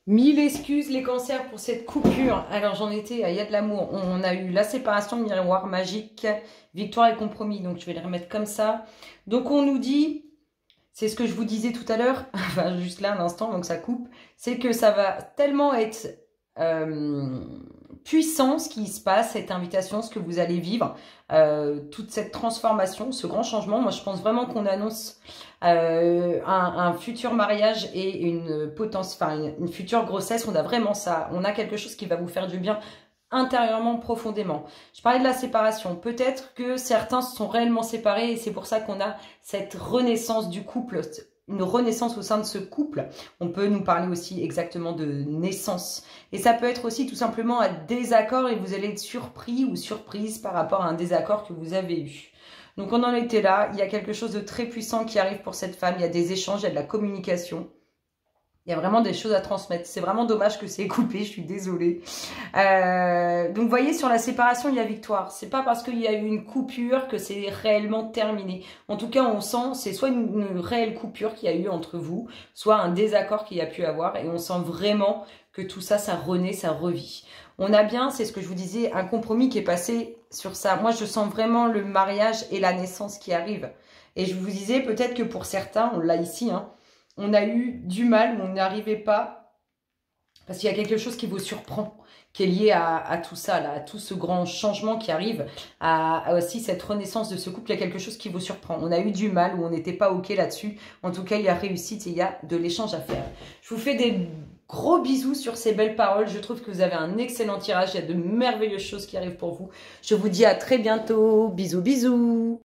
Mille excuses les cancers pour cette coupure. Alors j'en étais à Il y a de l'amour. On a eu la séparation, miroir magique, victoire et compromis. Donc je vais les remettre comme ça. Donc on nous dit, c'est ce que je vous disais tout à l'heure, enfin juste là un instant, donc ça coupe, c'est que ça va tellement être puissant ce qui se passe, cette invitation, ce que vous allez vivre, toute cette transformation, ce grand changement. Moi je pense vraiment qu'on annonce un futur mariage et une future grossesse. On a vraiment ça, on a quelque chose qui va vous faire du bien intérieurement, profondément. Je parlais de la séparation. Peut-être que certains se sont réellement séparés et c'est pour ça qu'on a cette renaissance du couple, une renaissance au sein de ce couple. On peut nous parler aussi exactement de naissance. Et ça peut être aussi tout simplement un désaccord et vous allez être surpris ou surprise par rapport à un désaccord que vous avez eu. Donc on en était là. Il y a quelque chose de très puissant qui arrive pour cette femme. Il y a des échanges, il y a de la communication. Il y a vraiment des choses à transmettre. C'est vraiment dommage que c'est coupé, je suis désolée. Donc, vous voyez, sur la séparation, il y a victoire. C'est pas parce qu'il y a eu une coupure que c'est réellement terminé. En tout cas, on sent, c'est soit une réelle coupure qu'il y a eu entre vous, soit un désaccord qu'il y a pu avoir. Et on sent vraiment que tout ça, ça renaît, ça revit. On a bien, c'est ce que je vous disais, un compromis qui est passé sur ça. Moi, je sens vraiment le mariage et la naissance qui arrivent. Et je vous disais, peut-être que pour certains, on l'a ici, hein, on a eu du mal, on n'arrivait pas, parce qu'il y a quelque chose qui vous surprend, qui est lié à tout ça, là, à tout ce grand changement qui arrive, à aussi cette renaissance de ce couple. Il y a quelque chose qui vous surprend. On a eu du mal, ou on n'était pas OK là-dessus. En tout cas, il y a réussite et il y a de l'échange à faire. Je vous fais des gros bisous sur ces belles paroles. Je trouve que vous avez un excellent tirage. Il y a de merveilleuses choses qui arrivent pour vous. Je vous dis à très bientôt. Bisous, bisous.